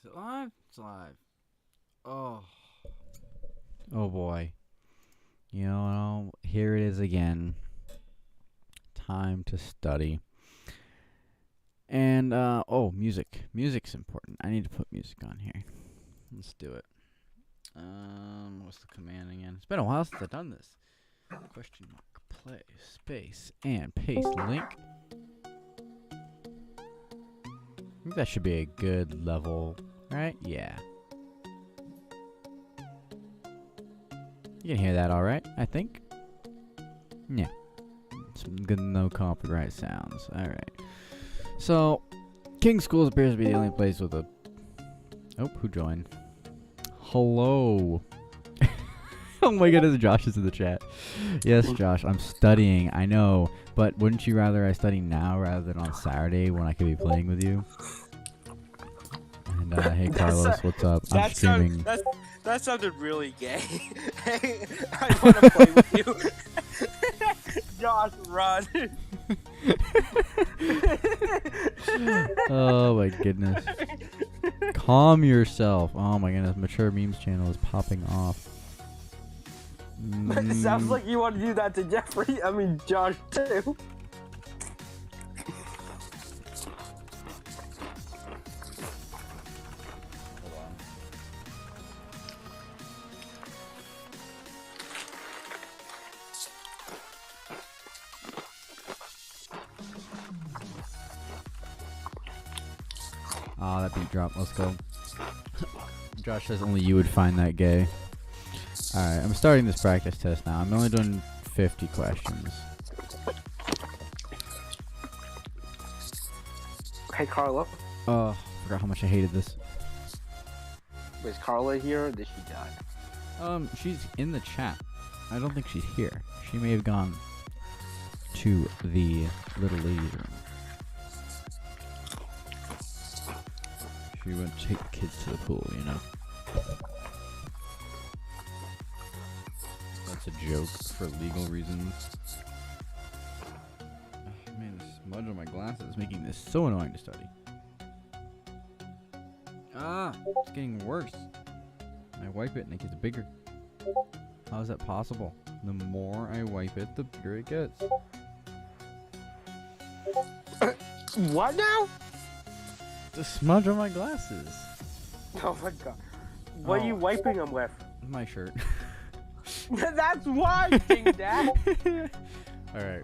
Is it live? It's live. Oh. Oh boy. You know, here it is again. Time to study. And, music. Music's important. I need to put music on here. Let's do it. What's the command again? It's been a while since I've done this. Question mark, play, space, and paste link. I think that should be a good level, right? Yeah. You can hear that all right, I think. Yeah. Some good no copyright sounds. All right. So, King Schools appears to be the only place with a... Oh, who joined? Hello. Oh my goodness, Josh is in the chat. Yes, Josh, I'm studying, I know. But wouldn't you rather I study now rather than on Saturday when I could be playing with you? And, hey, Carlos, what's up? I'm streaming. That sounded really gay. Hey, I want to play with you. Josh, run. Oh my goodness. Calm yourself. Oh my goodness, Mature Memes channel is popping off. It sounds like you want to do that to Jeffrey. I mean, Josh, too. Oh, that beat drop. Let's go. Josh says only you would find that gay. Alright, I'm starting this practice test now. I'm only doing 50 questions. Hey, Carla. Oh, forgot how much I hated this. Is Carla here or did she die? She's in the chat. I don't think she's here. She may have gone to the little ladies' room. She went to take the kids to the pool, you know? That's a joke for legal reasons. Oh, man, the smudge on my glasses is making this so annoying to study. Ah, it's getting worse. I wipe it and it gets bigger. How is that possible? The more I wipe it, the bigger it gets. What now? The smudge on my glasses. Oh my god. What are you wiping them with? My shirt. That's why, King Dad. Alright.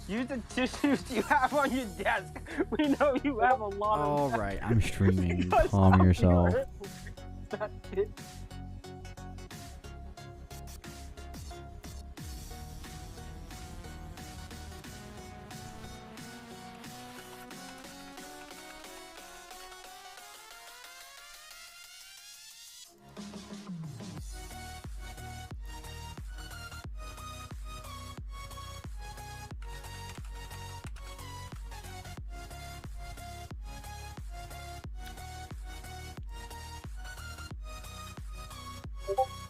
Use the tissues you have on your desk. We know you have a lot of them. Alright, I'm streaming. Calm yourself. That's it.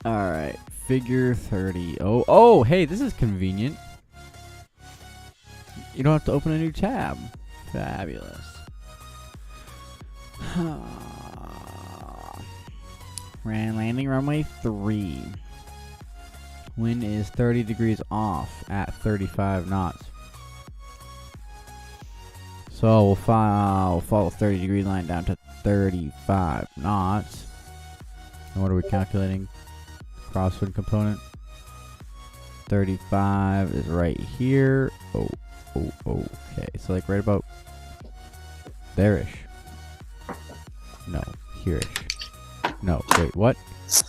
Alright, figure 30. Oh, hey, this is convenient. You don't have to open a new tab. Fabulous. Landing runway 3. Wind is 30 degrees off at 35 knots. So we'll follow 30 degree line down to 35 knots. And what are we calculating? Crosswind component. 35 is right here. Okay. So like right about there-ish. No, here-ish. No, wait, what?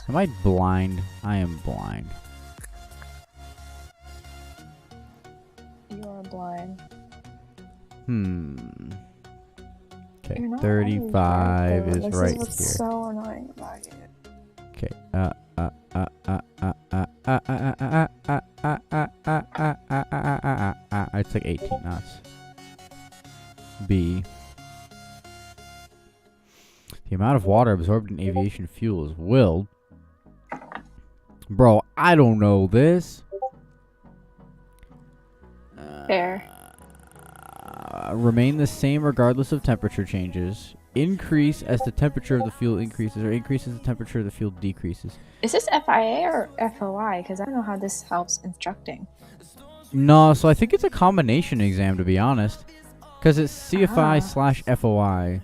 Am I blind? I am blind. You are blind. Okay, You're not 35 always is right, though. right This is what's here. so annoying about it. Okay. It's like 18 knots. B. The amount of water absorbed in aviation fuel is will. Bro, I don't know this. Fair. Remain the same regardless of temperature changes. increase as the temperature of the fuel increases, or increase as the temperature of the fuel decreases. Is this FIA or FOI? Because I don't know how this helps instructing. No, so I think it's a combination exam, to be honest. Because it's CFI slash FOI.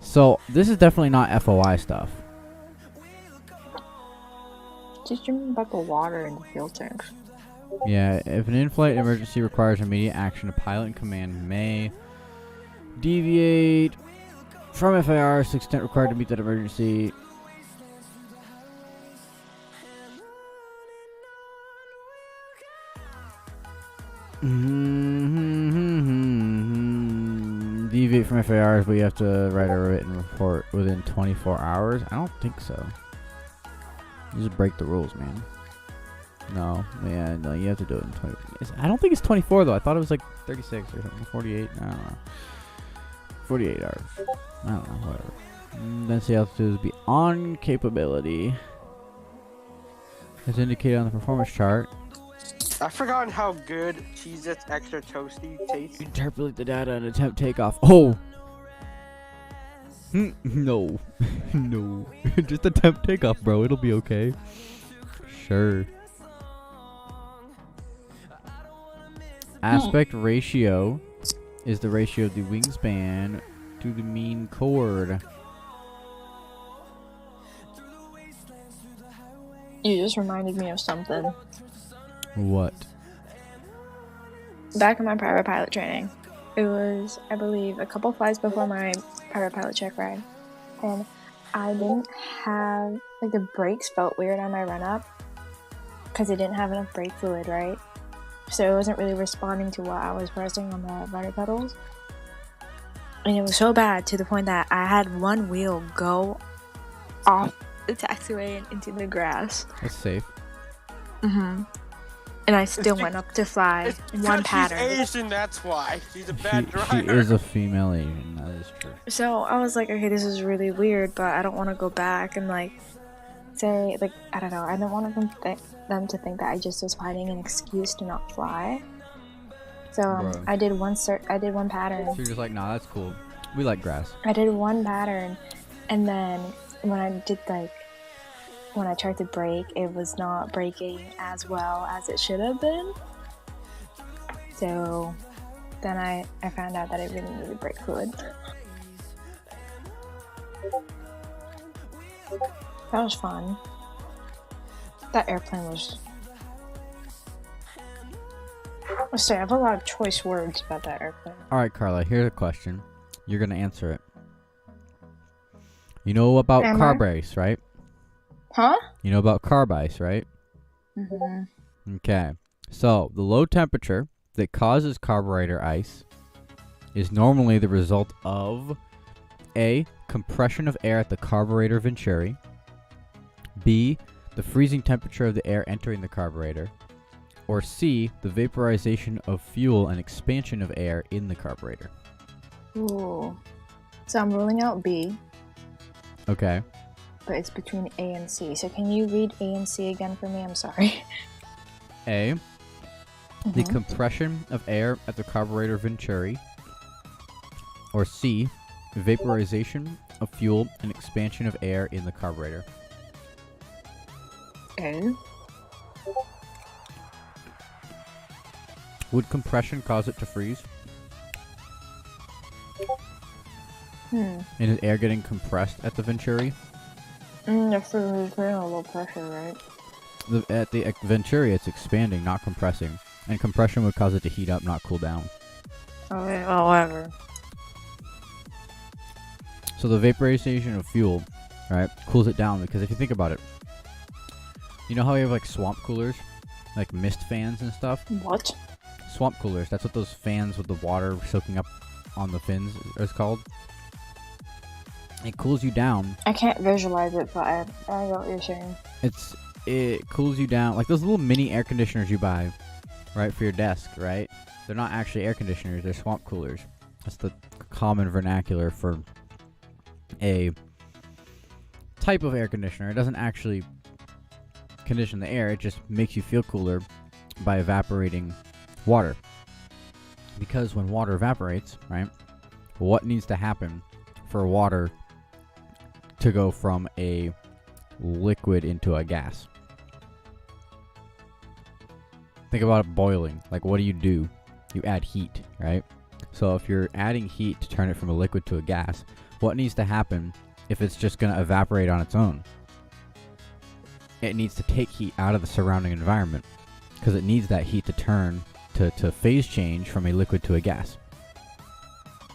So this is definitely not FOI stuff. Teach me about the water in the fuel tanks. Yeah, if an in-flight emergency requires immediate action, a pilot in command may deviate from FIR to the extent required to meet that emergency. Deviate from FIRs, but you have to write a written report within 24 hours? I don't think so. You just break the rules, man. No, yeah, no, you have to do it in 20. I don't think it's 24 though. I thought it was like 36 or something. 48. I don't know. 48 hours. I don't know. Whatever. Then the altitude is beyond capability, as indicated on the performance chart. I've forgotten how good Cheez-Its Extra Toasty tastes. Interpolate the data and attempt takeoff. Oh. No. No. Just attempt takeoff, bro. It'll be okay. Sure. Aspect ratio is the ratio of the wingspan to the mean chord. You just reminded me of something. What? Back in my private pilot training, it was, I believe, a couple flights before my private pilot check ride, and I didn't have, like, the brakes felt weird on my run-up because I didn't have enough brake fluid, right? So it wasn't really responding to what I was pressing on the rudder pedals, and it was so bad to the point that I had one wheel go off the taxiway and into the grass. That's safe. And I still went up to fly in one pattern. She's Asian, that's why. She's a bad She driver. is a female Asian. That is true. So I was like, okay, this is really weird, but I don't want to go back and like say, like, I don't know. I don't want them to think that I just was finding an excuse to not fly. So Bro. I did one pattern. So you're just like, nah, that's cool. We like grass. I did one pattern, and then when I tried to brake, it was not braking as well as it should have been. So then I found out that it really needed brake fluid. That was fun. That airplane was... Let's say I have a lot of choice words about that airplane. Alright, Carla, here's a question. You're going to answer it. You know about Am carb I? ice, right? Huh? You know about carb ice, right? Mm-hmm. Okay. So, the low temperature that causes carburetor ice is normally the result of A. Compression of air at the carburetor venturi. B. The freezing temperature of the air entering the carburetor. Or C. The vaporization of fuel and expansion of air in the carburetor. Ooh. So I'm ruling out B, Okay. but it's between A and C. So can you read A and C again for me? I'm sorry. A. The Mhm. compression of air at the carburetor venturi. Or C. Vaporization of fuel and expansion of air in the carburetor. A. Would compression cause it to freeze? And is air getting compressed at the venturi? If we're putting a low pressure, right? At the venturi, it's expanding, not compressing. And compression would cause it to heat up, not cool down. Okay, well, whatever. So the vaporization of fuel, right, cools it down. Because if you think about it, you know how you have like swamp coolers? Like mist fans and stuff? What? Swamp coolers, that's what those fans with the water soaking up on the fins is called. It cools you down. I can't visualize it, but I know what you're saying. It cools you down like those little mini air conditioners you buy, right, for your desk, right? They're not actually air conditioners, they're swamp coolers. That's the common vernacular for a type of air conditioner. It doesn't actually condition the air, it just makes you feel cooler by evaporating water. Because when water evaporates, right, what needs to happen for water to go from a liquid into a gas? Think about it boiling. Like, what do? You add heat, right? So if you're adding heat to turn it from a liquid to a gas, what needs to happen if it's just going to evaporate on its own? It needs to take heat out of the surrounding environment because it needs that heat to turn to phase change from a liquid to a gas.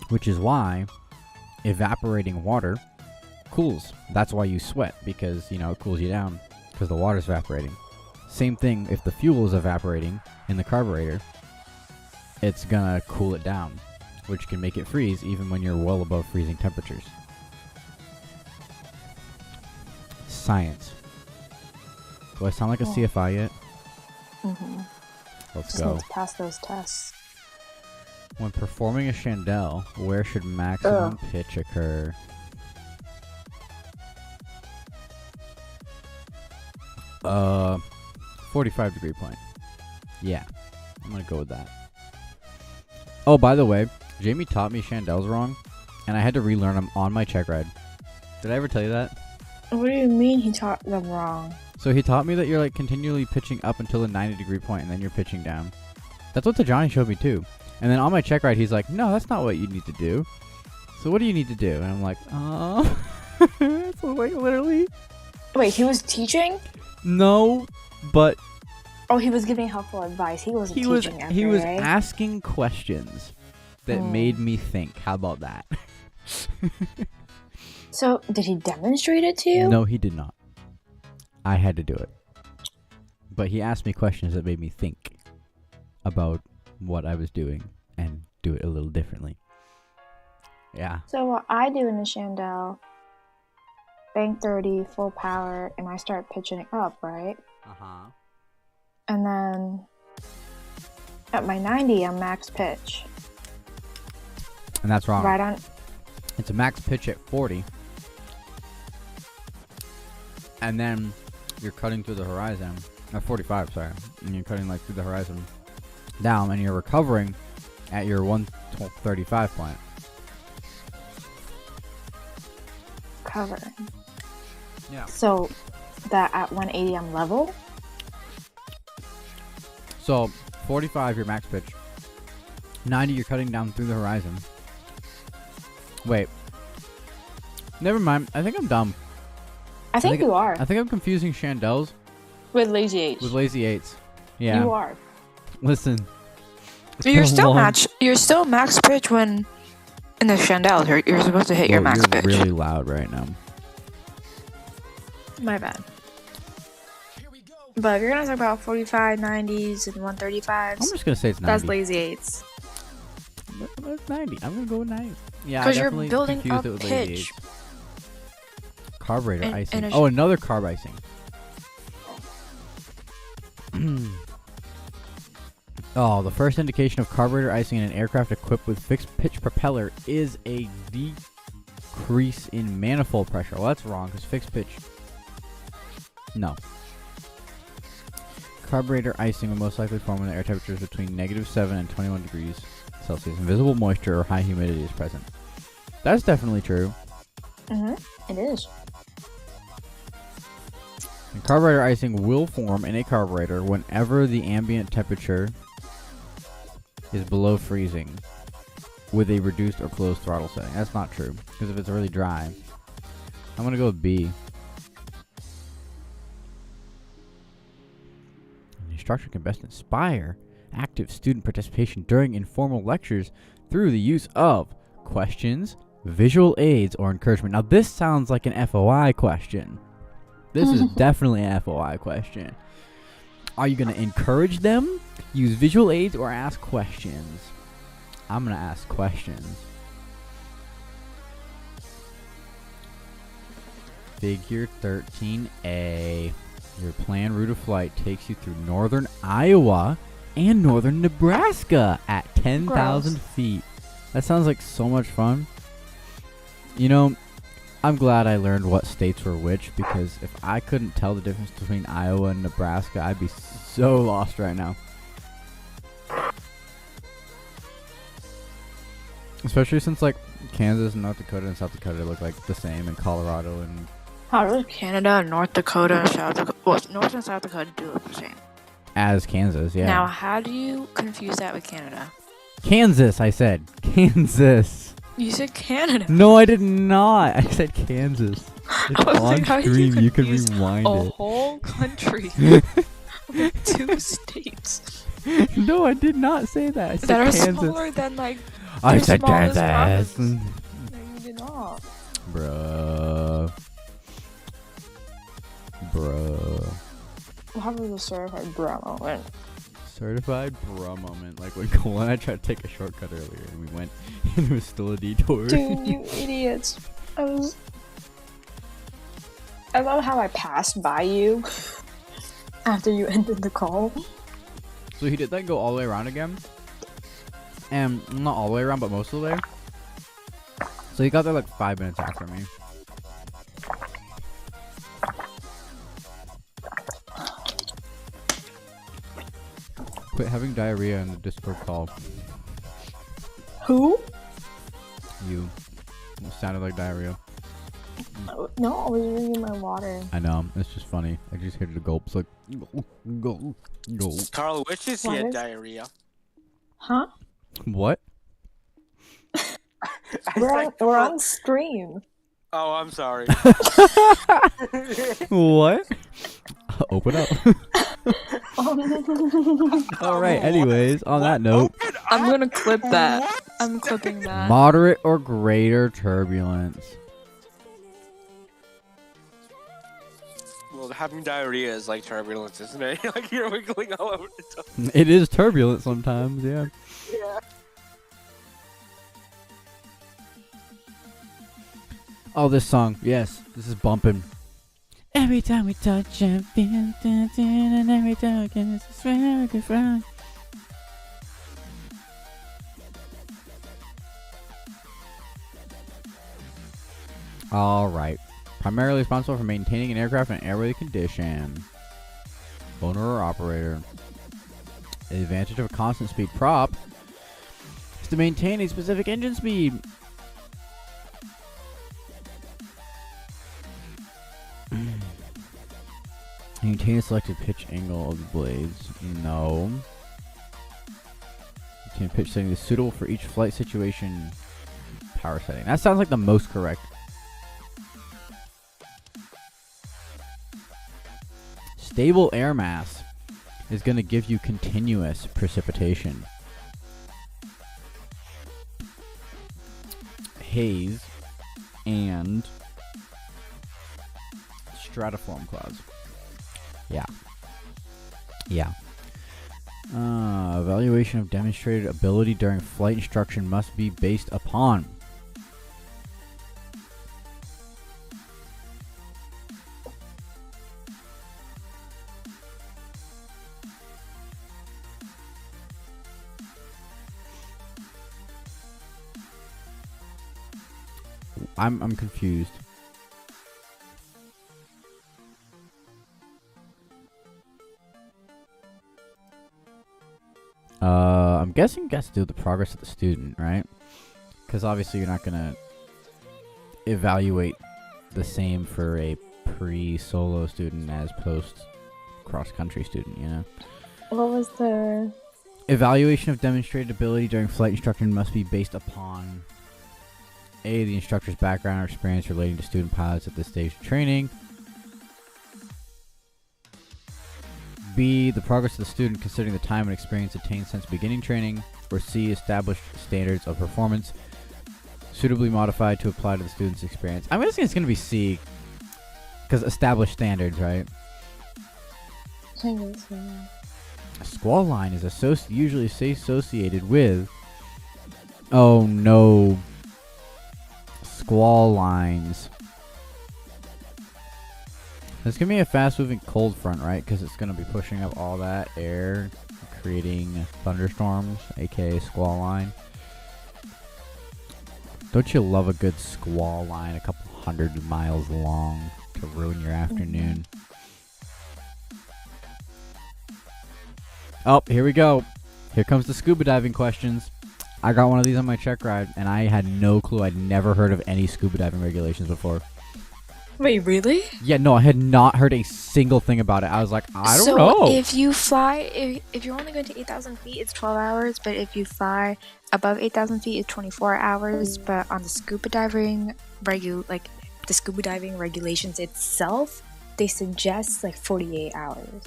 Which is why evaporating water cools. That's why you sweat, because, you know, it cools you down because the water's evaporating. Same thing if the fuel is evaporating in the carburetor, it's gonna cool it down, which can make it freeze even when you're well above freezing temperatures. Science. Do I sound like a CFI yet? Mm-hmm. Let's Just go. need to pass those tests. When performing a chandelle, where should maximum pitch occur? Uh, 45-degree point. Yeah, I'm gonna go with that. Oh, by the way, Jamie taught me chandelles wrong, and I had to relearn them on my check ride. Did I ever tell you that? What do you mean he taught them wrong? So he taught me that you're like continually pitching up until the 90-degree point, and then you're pitching down. That's what Tajani showed me too. And then on my check ride, he's like, "No, that's not what you need to do. So what do you need to do?" And I'm like, "Oh, so like literally." Wait, he was teaching? No, but Oh, he was giving helpful advice. He wasn't teaching he was right? asking questions that made me think. How about that? So, did he demonstrate it to you? No, he did not. I had to do it. But he asked me questions that made me think about what I was doing and do it a little differently. Yeah. So, what I do in the chandelle, bank 30, full power, and I start pitching it up, right? Uh-huh. And then at my 90, I'm max pitch. And that's wrong. Right on. It's a max pitch at 40. And then you're cutting through the horizon. 45, sorry. And you're cutting like through the horizon down, and you're recovering at your 135 point. Cover. Yeah. So, that at 180, I'm level? So, 45, your max pitch. 90, you're cutting down through the horizon. Wait. Never mind. I think I'm dumb. I think you are. I think I'm confusing chandelles With lazy H. with lazy eights. Yeah. You are. Listen. You're still max pitch when in the chandelle. You're supposed to hit your max pitch. You're really loud right now. My bad. But if you're gonna talk about 45, 90s, and 135s, I'm just gonna say it's 90. that's lazy 8s. That's 90. I'm gonna go with 90. Yeah, I Because you're definitely building confused up it with lazy pitch. eights. Carburetor And- icing. and Oh, another carb icing. Oh, the first indication of carburetor icing in an aircraft equipped with fixed pitch propeller is a decrease in manifold pressure. Well, that's wrong, because fixed pitch... No. Carburetor icing will most likely form when the air temperature is between -7 and 21 degrees Celsius. Invisible moisture or high humidity is present. That's definitely true. It is. And carburetor icing will form in a carburetor whenever the ambient temperature is below freezing with a reduced or closed throttle setting. That's not true, because if it's really dry, I'm going to go with B. The instructor can best inspire active student participation during informal lectures through the use of questions, visual aids, or encouragement. Now, this sounds like an FOI question. This is definitely an FOI question. Are you going to encourage them, use visual aids, or ask questions? I'm going to ask questions. Figure 13A. Your planned route of flight takes you through northern Iowa and northern Nebraska at 10,000 feet. That sounds like so much fun. You know, I'm glad I learned what states were which, because if I couldn't tell the difference between Iowa and Nebraska, I'd be so lost right now. Especially since like Kansas, North Dakota, and South Dakota look like the same, and Colorado and How does Canada, North Dakota, and South Dakota, well, North and South Dakota do look the same? as Kansas, yeah. Now, how do you confuse that with Canada? Kansas, I said. Kansas. You said Canada. No, I did not. I said Kansas. It's I was on like, how do screen. You can confuse rewind a it. whole country with 2 states No, I did not say that. I said that are Kansas. smaller than like I your said smallest Kansas. province. No, you did not. Bruh. What happened to the certified bra moment? Certified bruh moment. Like when Cole and I tried to take a shortcut earlier and we went and it was still a detour. Dude, you idiots. I love how I passed by you after you ended the call. So he did then go all the way around again. And not all the way around, but most of the way. So he got there like 5 minutes after me. Quit having diarrhea in the Discord call. Who? You. It sounded like diarrhea. No, I was drinking my water. I know. It's just funny. I just heard the gulps like go. Carl wishes he What had is- diarrhea. Huh? What? We're on stream. Oh, I'm sorry. What? Open up. All right. Anyways, on that note, I'm gonna clip that. I'm clipping that. moderate or greater turbulence. Well, having diarrhea is like turbulence, isn't it? Like you're wiggling all over the top. It is turbulent sometimes. Yeah. Yeah. Oh, this song. Yes, this is bumping. Every time we touch and feel, and every time we can, it's very good. All right. Primarily responsible for maintaining an aircraft in airworthy condition. Owner or operator. The advantage of a constant speed prop is to maintain a specific engine speed. Maintain a selected pitch angle of the blades. No. Maintain pitch setting is suitable for each flight situation. Power setting. That sounds like the most correct. Stable air mass is going to give you continuous precipitation. Haze and stratiform clouds. Yeah. Evaluation of demonstrated ability during flight instruction must be based upon. I'm confused. I'm guessing it has to do with the progress of the student, right? Because obviously you're not gonna evaluate the same for a pre-solo student as post-cross-country student, you know? What was the... Evaluation of demonstrated ability during flight instruction must be based upon A, the instructor's background or experience relating to student pilots at this stage of training. B, the progress of the student considering the time and experience attained since beginning training. Or C, established standards of performance suitably modified to apply to the student's experience. I'm guessing it's going to be C, because established standards, right? A squall line is usually associated with... Oh no. Squall lines. It's going to be a fast-moving cold front, right? Because it's going to be pushing up all that air, creating thunderstorms, aka squall line. Don't you love a good squall line a couple 100 miles long to ruin your afternoon? Oh, here we go. Here comes the scuba diving questions. I got one of these on my check ride, and I had no clue. I'd never heard of any scuba diving regulations before. Wait, really? Yeah, no, I had not heard a single thing about it. I was like, I don't know. So if you fly, if you're only going to 8,000 feet, it's 12 hours. But if you fly above 8,000 feet, it's 24 hours. But on the scuba diving the scuba diving regulations itself, they suggest like 48 hours.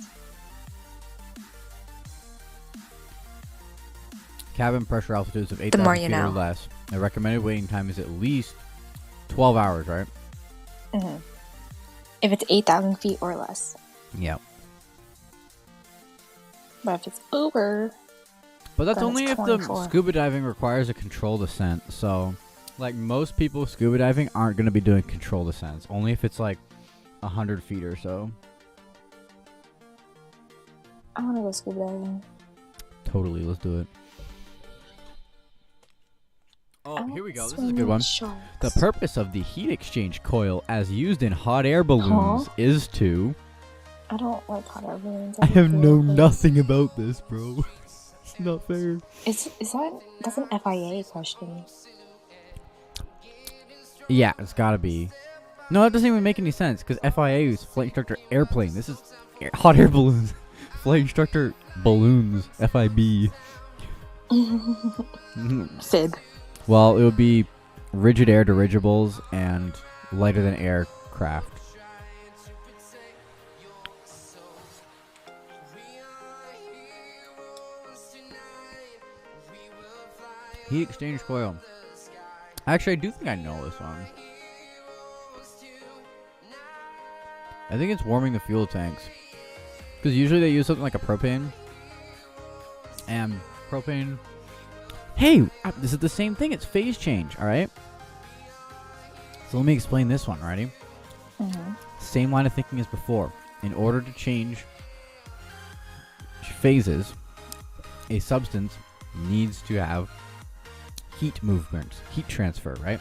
Cabin pressure altitudes of more 8,000 you feet or know. less. The recommended waiting time is at least 12 hours, right? Mm-hmm. If it's 8,000 feet or less. Yeah. But if it's over, But that's then only it's if the 24. scuba diving requires a controlled descent. So, like, most people scuba diving aren't going to be doing controlled descents. Only if it's like 100 feet or so. I want to go scuba diving. Totally, let's do it. I Oh, want here we go. to This is a swim good with one. sharks. The purpose of the heat exchange coil as used in hot air balloons is to... I don't like hot air balloons. I have don't known feel nothing about this, bro. It's not fair. Is that's an FIA question? Yeah, it's gotta be. No, that doesn't even make any sense, because FIA is Flight Instructor Airplane. This is hot air balloons. Flight Instructor Balloons. FIB. Fib. Well, it would be rigid air dirigibles and lighter than aircraft. Heat exchange coil. Actually, I do think I know this one. I think it's warming the fuel tanks. Because usually they use something like a propane. And propane... Hey, this is the same thing. It's phase change, alright? So let me explain this one, ready? Mm-hmm. Same line of thinking as before. In order to change phases, a substance needs to have heat movement, heat transfer, right?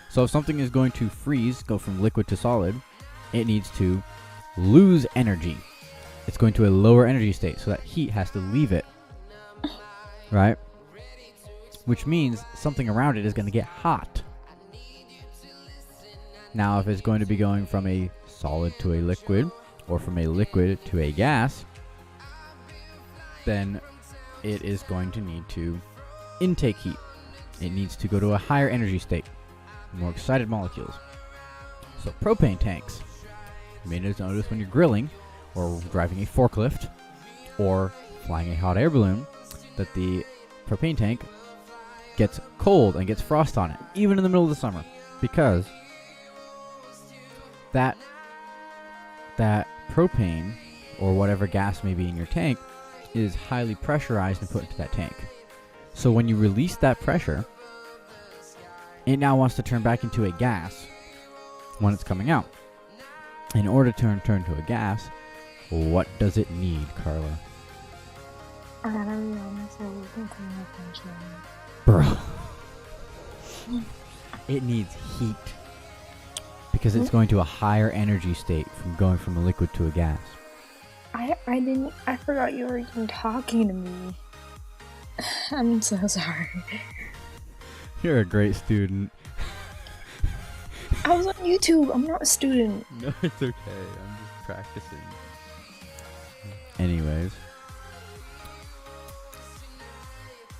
So if something is going to freeze, go from liquid to solid, it needs to lose energy. It's going to a lower energy state, so that heat has to leave it, right? Which means something around it is going to get hot. Now, if it's going to be going from a solid to a liquid, or from a liquid to a gas, then it is going to need to intake heat. It needs to go to a higher energy state, more excited molecules. So propane tanks. You may notice when you're grilling, or driving a forklift, or flying a hot air balloon, that the propane tank gets cold and gets frost on it, even in the middle of the summer, because that propane, or whatever gas may be in your tank, is highly pressurized and put into that tank. So when you release that pressure, it now wants to turn back into a gas when it's coming out. In order to turn to a gas, what does it need, Carla? I gotta be honest, I wasn't paying attention. Bro. It needs heat. Because it's going to a higher energy state from going from a liquid to a gas. I forgot you were even talking to me. I'm so sorry. You're a great student. I was on YouTube, I'm not a student. No, it's okay. I'm just practicing. Anyways.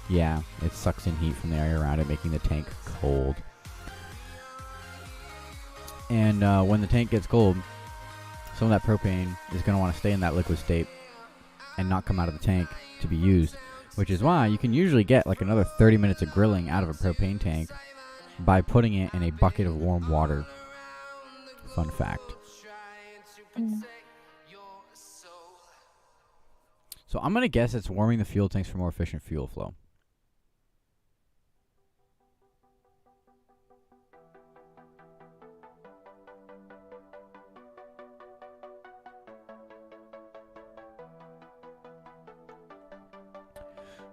Yeah, it sucks in heat from the area around it, making the tank cold. And when the tank gets cold, some of that propane is going to want to stay in that liquid state and not come out of the tank to be used. Which is why you can usually get like another 30 minutes of grilling out of a propane tank by putting it in a bucket of warm water. Fun fact. So I'm going to guess it's warming the fuel tanks for more efficient fuel flow.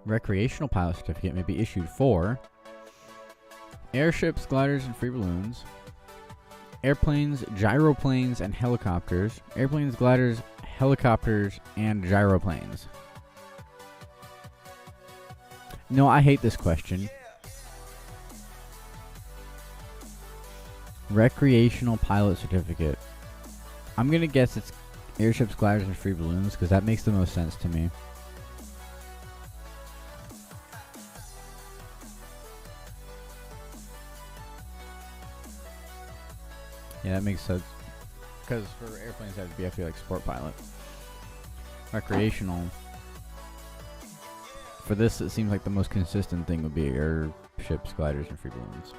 Recreational pilot certificate may be issued for airships, gliders, and free balloons, airplanes, gyroplanes, and helicopters, airplanes, gliders, helicopters, and gyroplanes. No, I hate this question. Recreational pilot certificate. I'm gonna guess it's airships, gliders, and free balloons because that makes the most sense to me. Yeah, that makes sense. Because for airplanes, that would be, I feel like, sport pilot. Recreational. For this, it seems like the most consistent thing would be airships, gliders, and free balloons.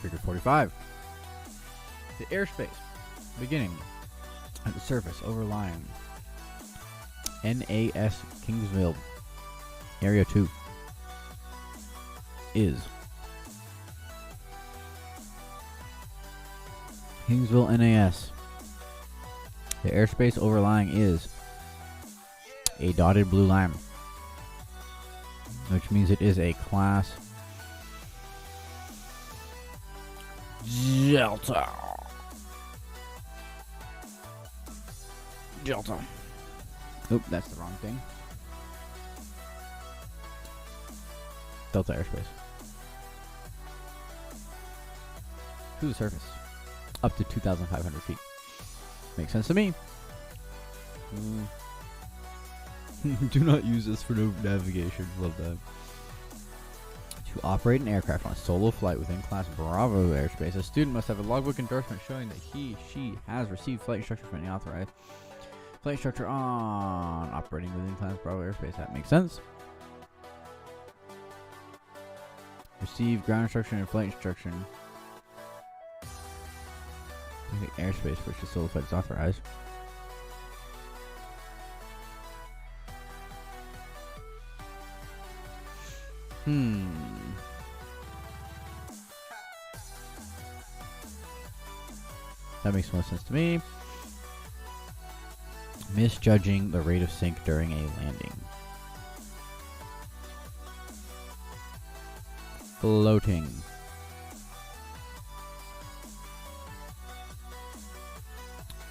Figure 45. The airspace beginning at the surface overlying NAS Kingsville Area 2 is Kingsville NAS. The airspace overlying is a dotted blue line, which means it is a class Delta. Oop, that's the wrong thing. Delta airspace. To the surface. Up to 2,500 feet. Makes sense to me. Do not use this for navigation. Love that. To operate an aircraft on a solo flight within Class Bravo airspace, a student must have a logbook endorsement showing that she has received flight instruction from any authorized flight instructor on operating within Class Bravo airspace. That makes sense. Receive ground instruction and flight instruction in the airspace for which the solo flight is authorized. That makes more sense to me. Misjudging the rate of sink during a landing. Floating.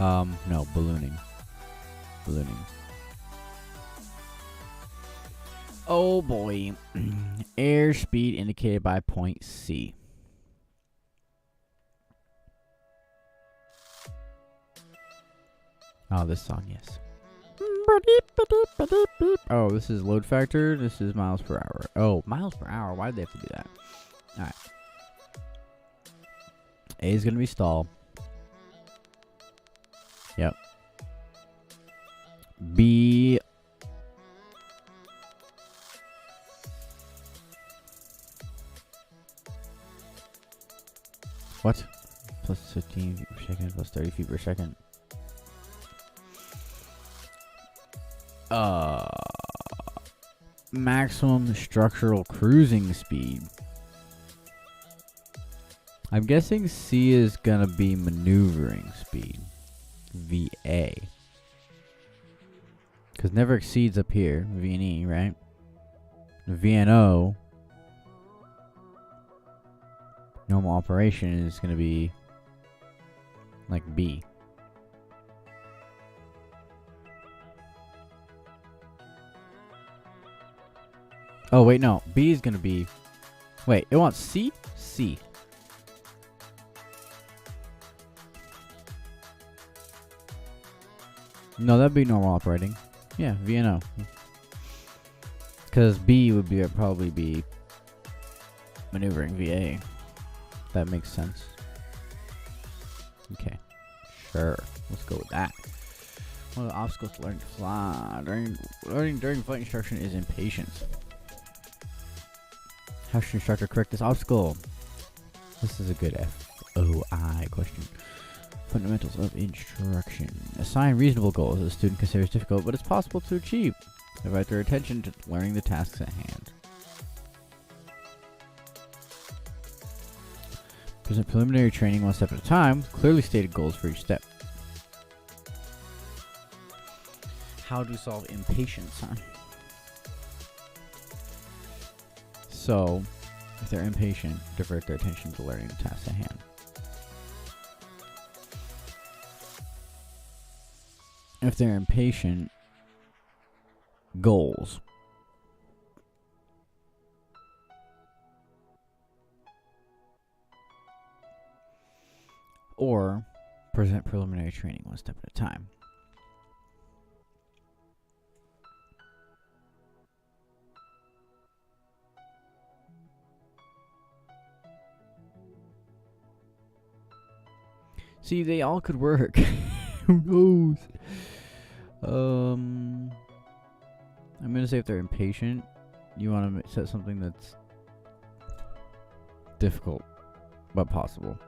No, ballooning. Ballooning. Oh boy. Airspeed indicated by point C. Oh, this song, yes. Oh, this is load factor. This is miles per hour. Oh, miles per hour. Why did they have to do that? Alright. A is going to be stall. Yep. B. What? Plus 15 feet per second, plus 30 feet per second. Maximum structural cruising speed. I'm guessing C is gonna be maneuvering speed. VA. Because never exceeds up here. VNE, right? VNO. Normal operation is gonna be like B. Oh, wait, no. B is going to be... Wait, it wants C? C. No, that'd be normal operating. Yeah, VNO. Because B would be probably be maneuvering VA. That makes sense. Okay. Sure. Let's go with that. One of the obstacles to learning to fly during flight instruction is impatience. How should instructor correct this obstacle? This is a good FOI question. Fundamentals of instruction. Assign reasonable goals that the student considers difficult, but it's possible to achieve. Divert their attention to learning the tasks at hand. Present preliminary training one step at a time. Clearly stated goals for each step. How to solve impatience, huh? So, if they're impatient, divert their attention to learning the task at hand. If they're impatient, goals. Or present preliminary training one step at a time. See, they all could work. Who knows? I'm gonna say if they're impatient, you want to set something that's difficult but possible.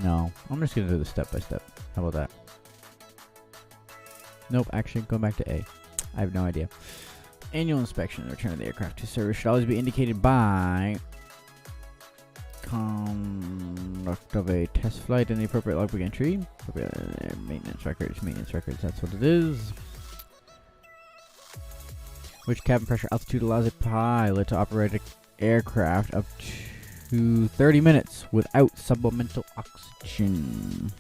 No, I'm just gonna do this step by step. How about that? Nope, actually, go back to A. I have no idea. Annual inspection and return of the aircraft to service should always be indicated by conduct of a test flight and the appropriate logbook entry. Maintenance records, that's what it is. Which cabin pressure altitude allows a pilot to operate an aircraft up to 30 minutes without supplemental oxygen.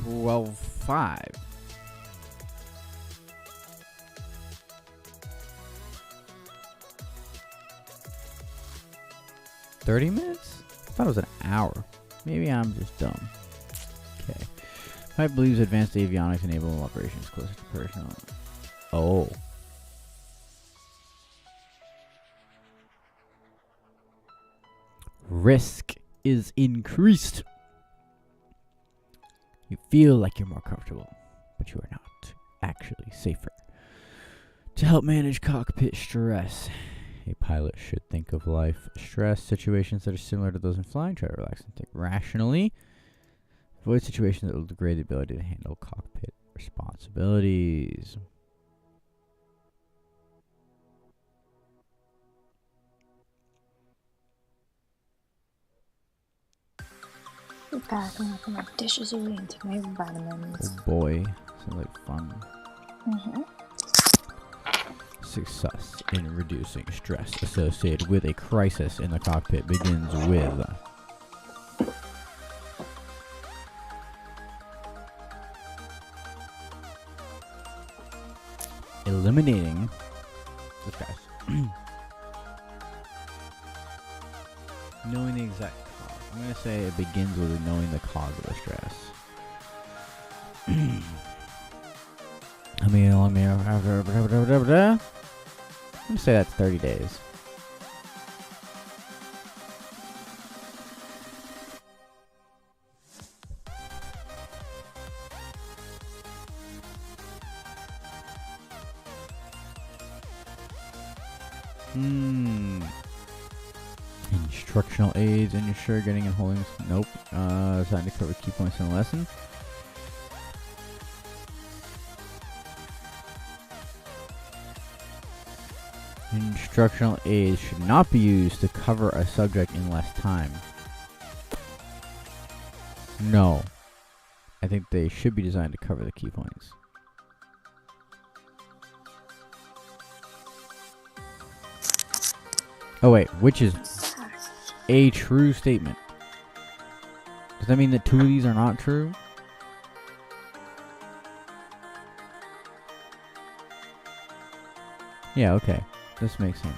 Well, 5. $30 minutes? I thought it was an hour. Maybe I'm just dumb. Okay. Pipe believes advanced avionics enable operations closer to personal. Oh. Risk is increased. You feel like you're more comfortable, but you are not actually safer. To help manage cockpit stress, a pilot should think of life stress situations that are similar to those in flying. Try to relax and think rationally. Avoid situations that will degrade the ability to handle cockpit responsibilities. Back and knocking my dishes away and take my vitamins. Oh boy, sounds like fun. Mm-hmm. Success in reducing stress associated with a crisis in the cockpit begins with eliminating the stress. Knowing the exact cause. I'm going to say it begins with knowing the cause of the stress. I mean, I'm going to say that's 30 days. Instructional aids, ensure getting and holding. Nope. Designed to cover key points in the lesson. Instructional aids should not be used to cover a subject in less time. No. I think they should be designed to cover the key points. Oh wait, which is a true statement? Does that mean that 2 of these are not true? Yeah, okay. This makes sense.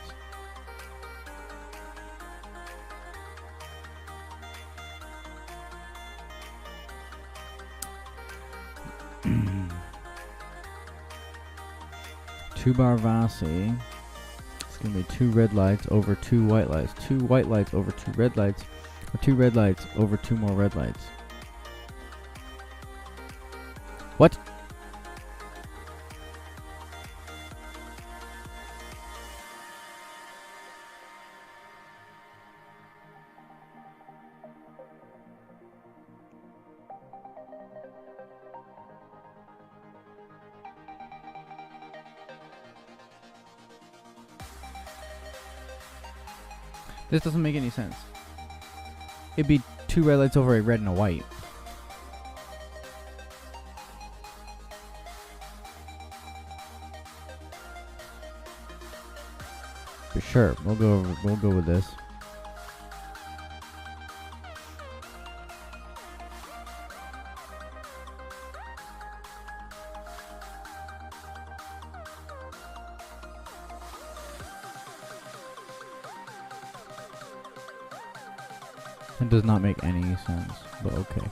Two-bar Vasi. It's going to be 2 red lights over 2 white lights. 2 white lights over 2 red lights. Or 2 red lights over 2 more red lights. What? This doesn't make any sense. It'd be 2 red lights over a red and a white. But sure, we'll go with this. It does not make any sense, but okay.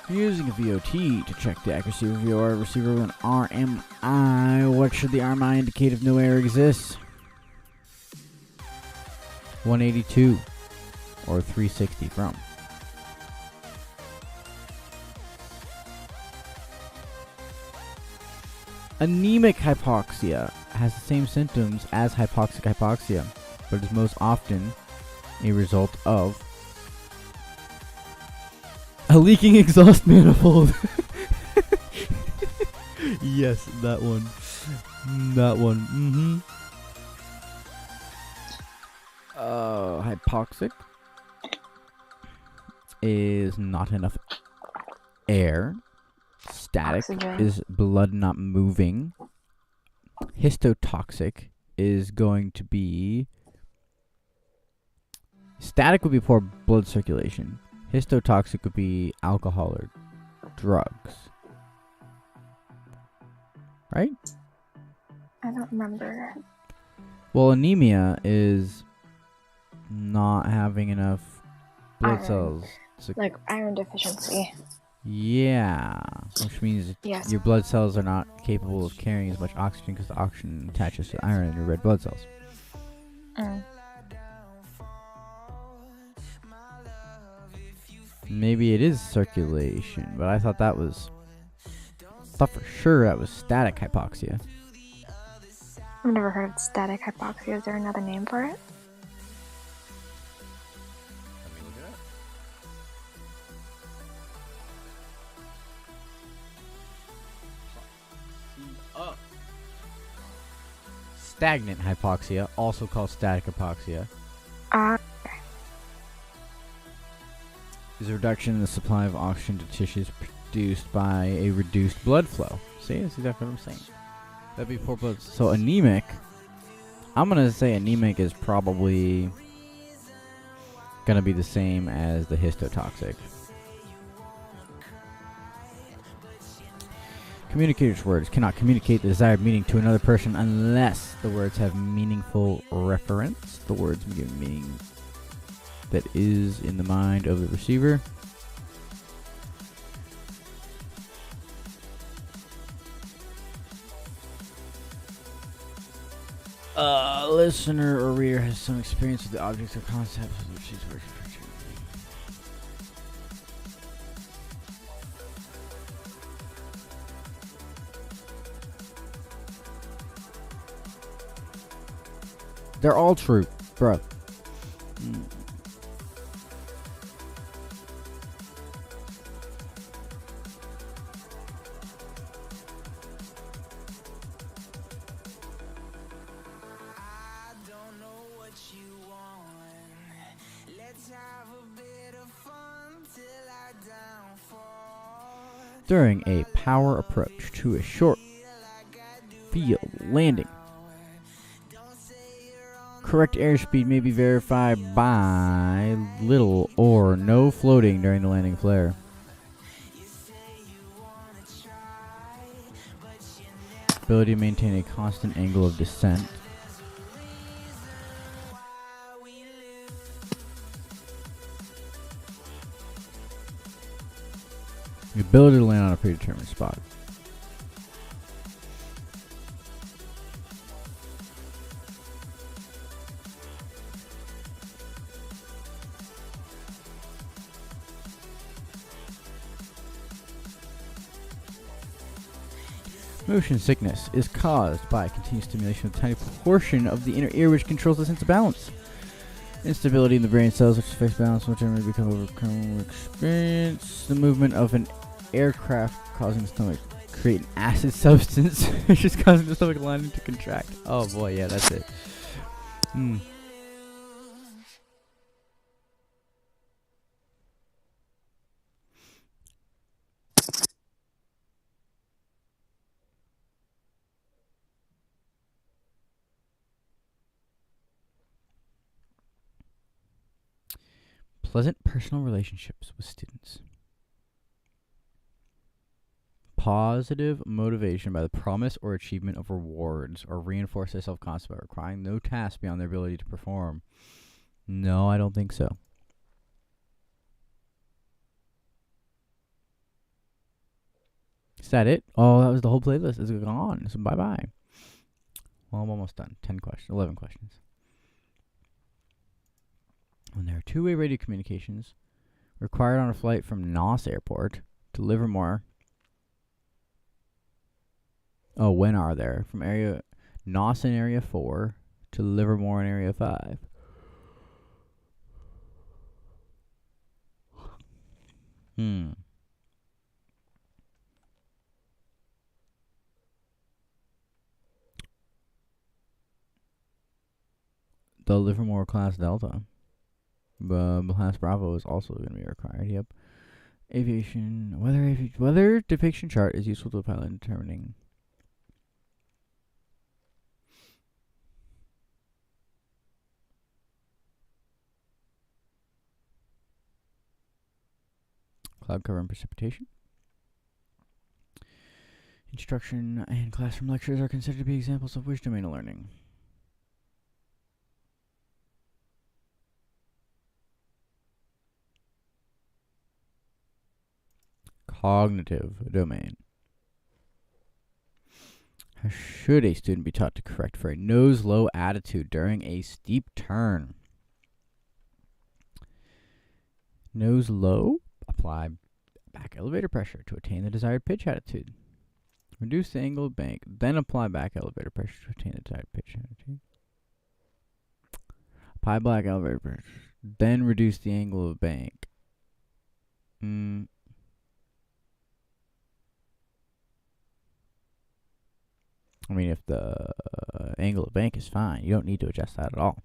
Using a VOT to check the accuracy of your receiver with an RMI. What should the RMI indicate if no error exists? 182 or 360 from. Anemic hypoxia has the same symptoms as hypoxic hypoxia, but is most often a result of a leaking exhaust manifold. Yes, that one. That one. Hypoxic is not enough air. Static Oxygen. is blood not moving. Histotoxic is going to be... Static would be poor blood circulation. Histotoxic would be alcohol or drugs. Right? I don't remember. Well, anemia is not having enough blood Iron. cells. Like iron deficiency. Yeah, which means Yes. your blood cells are not capable of carrying as much oxygen because the oxygen attaches to iron in your red blood cells. Mm. Maybe it is circulation, but I thought that was... thought for sure that was static hypoxia. I've never heard of static hypoxia. Is there another name for it? Stagnant hypoxia, also called static hypoxia, is a reduction in the supply of oxygen to tissues produced by a reduced blood flow. See, that's exactly what I'm saying. That'd be poor blood. So anemic, I'm gonna say anemic is probably gonna be the same as the histotoxic. Communicators' words cannot communicate the desired meaning to another person unless the words have meaningful reference. The words give meaning that is in the mind of the receiver. Listener or reader has some experience with the objects or concepts which is referred to. They're all true, bro. During a power approach to a short field landing, correct airspeed may be verified by little or no floating during the landing flare. Ability to maintain a constant angle of descent. The ability to land on a predetermined spot. Motion sickness is caused by continuous stimulation of a tiny portion of the inner ear which controls the sense of balance. Instability in the brain cells which affects balance which may become overcome or experience the movement of an aircraft causing the stomach to create an acid substance which is causing the stomach lining to contract. Oh boy, yeah, that's it. Pleasant personal relationships with students. Positive motivation by the promise or achievement of rewards, or reinforce their self-concept by requiring no task beyond their ability to perform. No, I don't think so. Is that it? Oh, that was the whole playlist. It's gone. So bye-bye. Well, I'm almost done. 10 questions. 11 questions. When there are two-way radio communications required on a flight from Nos Airport to Livermore. Oh, when are there? From area Nos in Area 4 to Livermore in Area 5. The Livermore Class Delta. Class Bravo is also going to be required. Yep. Aviation. Weather depiction chart is useful to a pilot in determining. Cloud cover and precipitation. Instruction and classroom lectures are considered to be examples of which domain of learning? Cognitive domain. How should a student be taught to correct for a nose-low attitude during a steep turn? Nose low? Apply back elevator pressure to attain the desired pitch attitude. Reduce the angle of bank, then apply back elevator pressure to attain the desired pitch attitude. Apply back elevator pressure, then reduce the angle of bank. I mean, if the angle of bank is fine, you don't need to adjust that at all.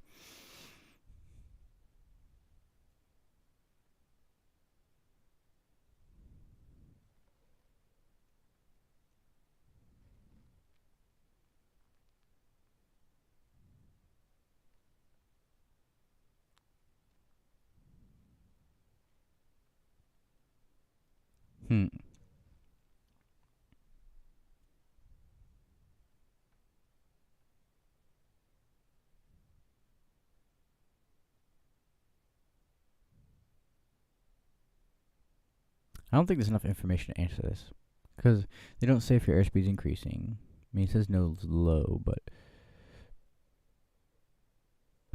I don't think there's enough information to answer this, because they don't say if your airspeed's increasing. I mean, it says no low, but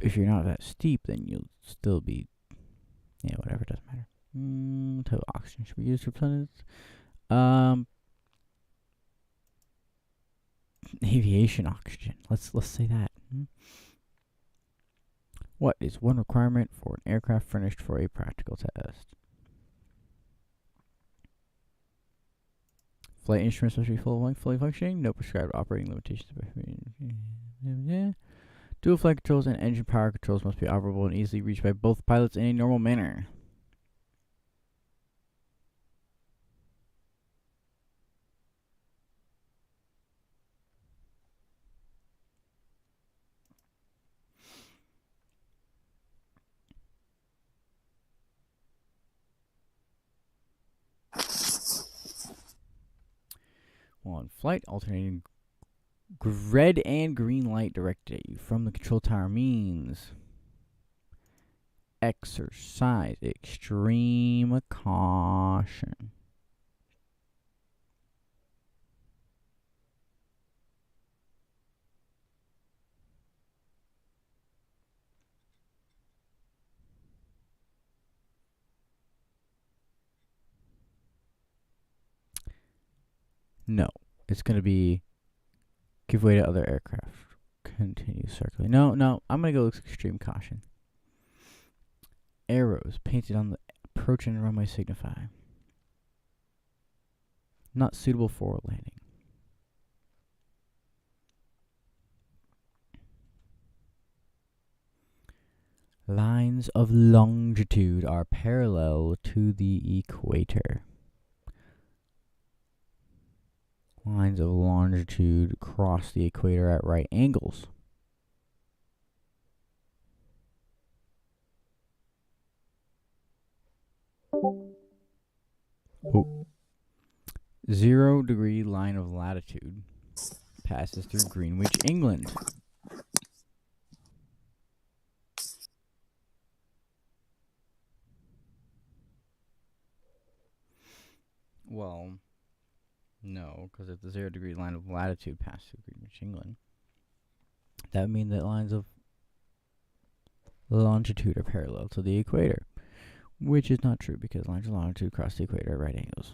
if you're not that steep, then you'll still be, yeah, whatever, doesn't matter. Total oxygen should be used for planets. Aviation oxygen. Let's say that. What is one requirement for an aircraft furnished for a practical test? Flight instruments must be fully functioning. No prescribed operating limitations. Dual flight controls and engine power controls must be operable and easily reached by both pilots in a normal manner. While in flight, alternating red and green light directed at you from the control tower means exercise extreme caution. No, it's going to be give way to other aircraft. Continue circling. No, I'm going to go extreme caution. Arrows painted on the approach and runway signify not suitable for landing. Lines of longitude are parallel to the equator. Lines of longitude cross the equator at right angles. 0-degree line of latitude passes through Greenwich, England. Well, no, because if the 0-degree line of latitude passed through Greenwich, England, that would mean that lines of longitude are parallel to the equator, which is not true because lines of longitude cross the equator at right angles.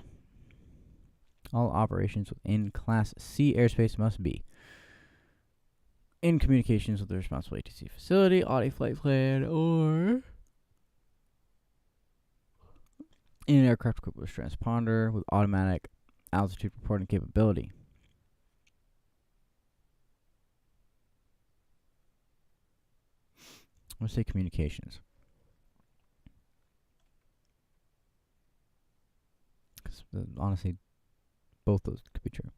All operations within Class C airspace must be in communications with the responsible ATC facility, on a flight plan, or in an aircraft equipped with transponder with automatic altitude reporting capability. I'm going to say communications. Because honestly, both those could be true.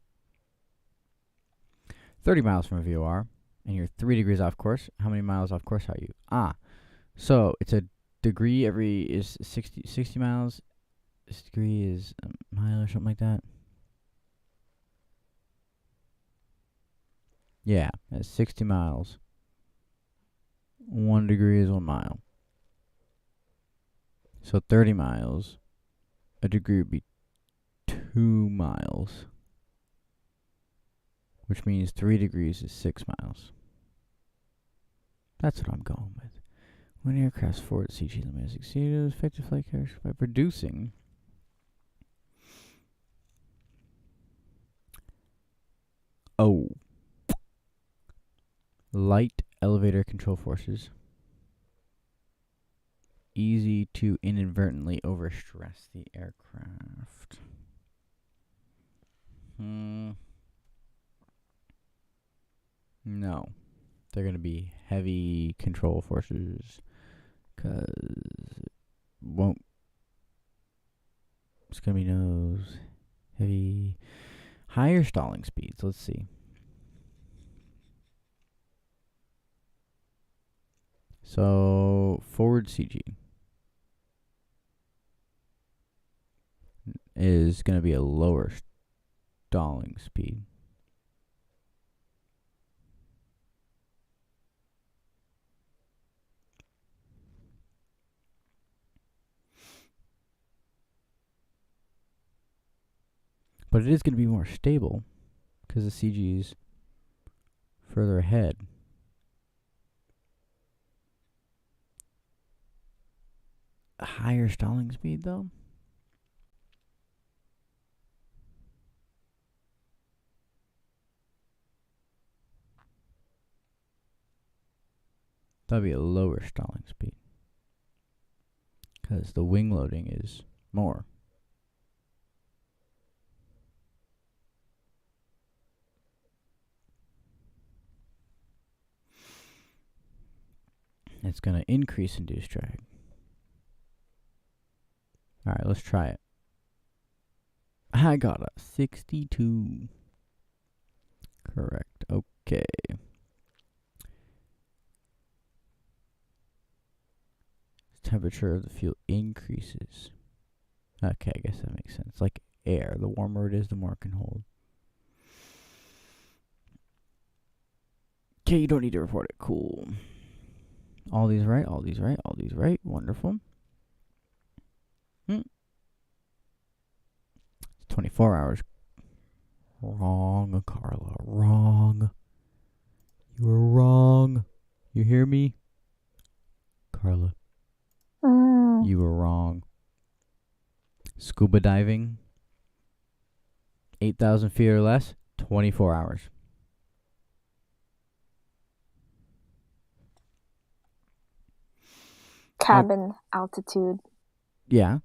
30 miles from a VOR, and you're 3 degrees off course. How many miles off course are you? So it's a degree every is 60 miles. This degree is a mile or something like that. Yeah, that's 60 miles. 1 degree is 1 mile. So 30 miles, a degree would be 2 miles. Which means 3 degrees is 6 miles. That's what I'm going with. When aircraft's forward CG limit is exceeded, effective flight characteristics by producing light elevator control forces. Easy to inadvertently overstress the aircraft. No. They're going to be heavy control forces. Because it's going to be nose. Heavy. Higher stalling speeds. Let's see. So, forward CG is going to be a lower stalling speed. But it is going to be more stable because the CG is further ahead. A higher stalling speed, though? That'd be a lower stalling speed. Because the wing loading is more. It's going to increase induced drag. Alright, let's try it. I got a 62. Correct. Okay. Temperature of the fuel increases. Okay, I guess that makes sense. Like air. The warmer it is, the more it can hold. Okay, you don't need to report it. Cool. All these right, all these right, all these right. Wonderful. It's 24 hours. Wrong, Carla. Wrong. You were wrong. You hear me? Carla. You were wrong. Scuba diving, 8,000 feet or less, 24 hours. Cabin altitude. Yeah.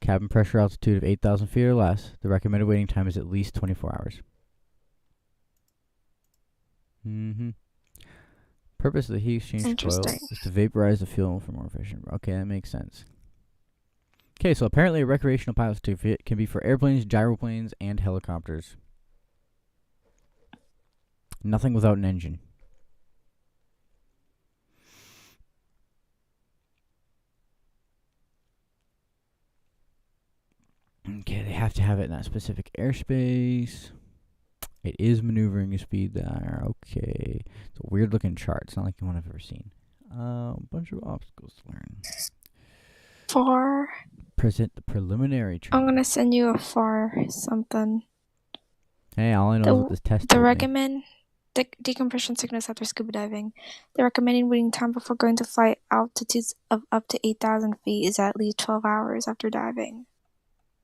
Cabin pressure altitude of 8,000 feet or less. The recommended waiting time is at least 24 hours. Purpose of the heat exchange coil is to vaporize the fuel for more efficient. Okay, that makes sense. Okay, so apparently a recreational pilot certificate can be for airplanes, gyroplanes, and helicopters. Nothing without an engine. to have it in that specific airspace. It is maneuvering your speed there. Okay. It's a weird looking chart. It's not like the one I've ever seen. Bunch of obstacles to learn. For Present the preliminary I'm training. gonna send you a for something. Hey, all I know is what this test The told me. recommend decompression sickness after scuba diving. The recommended waiting time before going to flight altitudes of up to 8,000 feet is at least 12 hours after diving,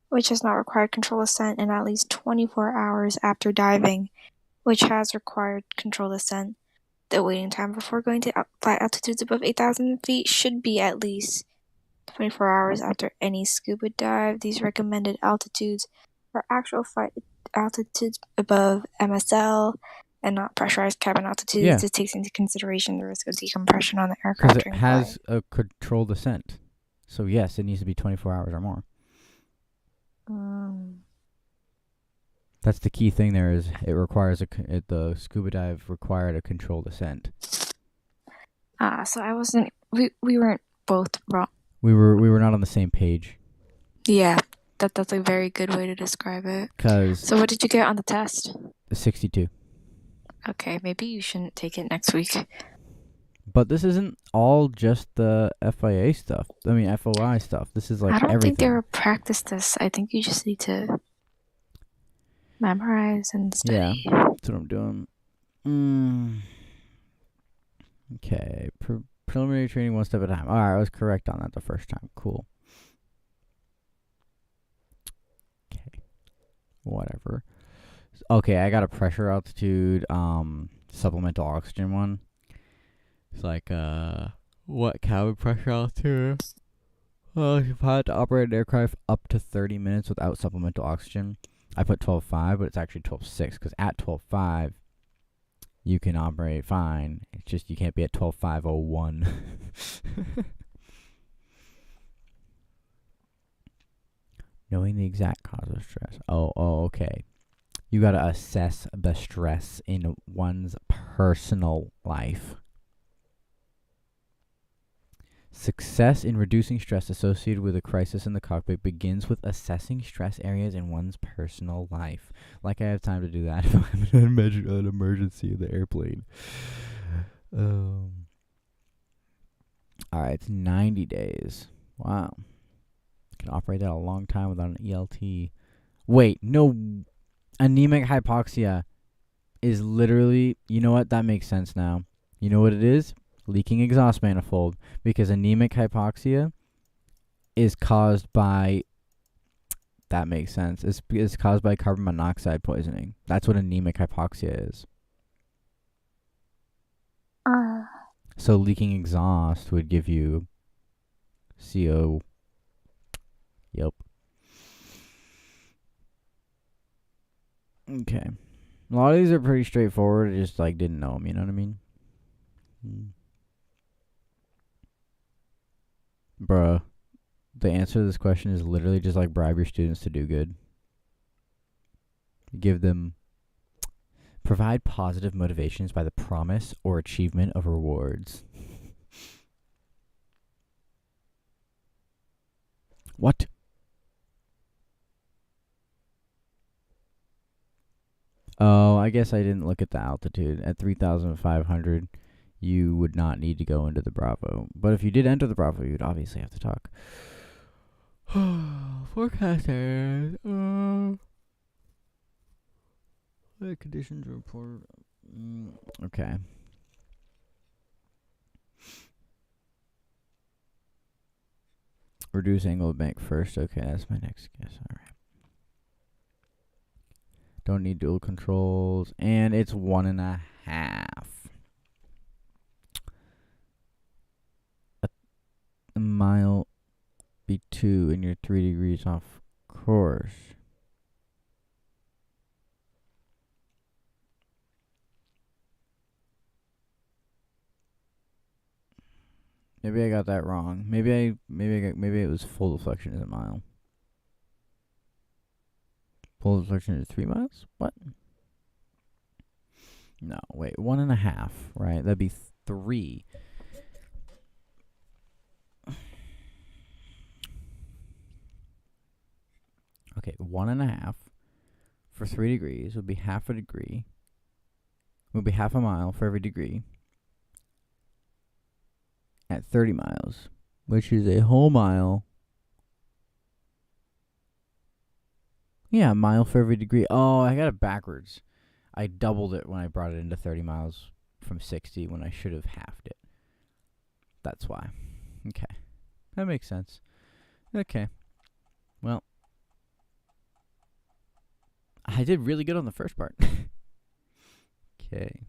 which has not required control ascent, and at least 24 hours after diving, which has required control ascent. The waiting time before going to flight altitudes above 8,000 feet should be at least 24 hours after any scuba dive. These recommended altitudes are actual flight altitudes above MSL and not pressurized cabin altitudes. Yeah. It takes into consideration the risk of decompression on the Because aircraft it during has flight. a controlled descent. So yes, it needs to be 24 hours or more. That's the key thing there is it requires the scuba dive required a controlled descent. So I wasn't, we weren't both wrong. We were not on the same page. Yeah, that's a very good way to describe it. Because So what did you get on the test? 62. Okay, maybe you shouldn't take it next week. But this isn't all just the FIA stuff. I mean, FOI stuff. This is like I don't everything. think they were practice this. I think you just need to memorize and study. Yeah, that's what I'm doing. Okay, preliminary training one step at a time. Alright, I was correct on that the first time. Cool. Okay, whatever. Okay, I got a pressure altitude supplemental oxygen one. It's like what cabin pressure altitude? If I had to operate an aircraft up to 30 minutes without supplemental oxygen, I put 12.5, but it's actually 12.6 because at 12.5 you can operate fine. It's just you can't be at 12.501. Knowing the exact cause of stress. Oh, okay. You gotta assess the stress in one's personal life. Success in reducing stress associated with a crisis in the cockpit begins with assessing stress areas in one's personal life. Like I have time to do that if I'm in an emergency in the airplane. Alright, it's 90 days. Wow. Can operate that a long time without an ELT. Wait, no. Anemic hypoxia is literally, you know what? That makes sense now. You know what it is? Leaking exhaust manifold. Because anemic hypoxia is caused by, that makes sense. It's caused by carbon monoxide poisoning. That's what anemic hypoxia is. So leaking exhaust would give you CO. Yep. Okay. A lot of these are pretty straightforward. I just like didn't know them. You know what I mean? Bruh. The answer to this question is literally just like bribe your students to do good. Give them. Provide positive motivations by the promise or achievement of rewards. What? Oh, I guess I didn't look at the altitude. At 3,500, you would not need to go into the Bravo. But if you did enter the Bravo, you'd obviously have to talk. Forecasters. The conditions report. Okay. Reduce angle of bank first. Okay, that's my next guess. All right. Don't need dual controls. And it's 1.5. A mile be 2 and you're 3 degrees off course. Maybe I got that wrong. Maybe it was full deflection is a mile. Full deflection is 3 miles? What? No, wait, 1.5, right? That'd be 3. Okay, 1.5 for 3 degrees would be half a degree. Would be half a mile for every degree at 30 miles, which is a whole mile. Yeah, a mile for every degree. Oh, I got it backwards. I doubled it when I brought it into 30 miles from 60 when I should have halved it. That's why. Okay. That makes sense. Okay. Well, I did really good on the first part. Okay.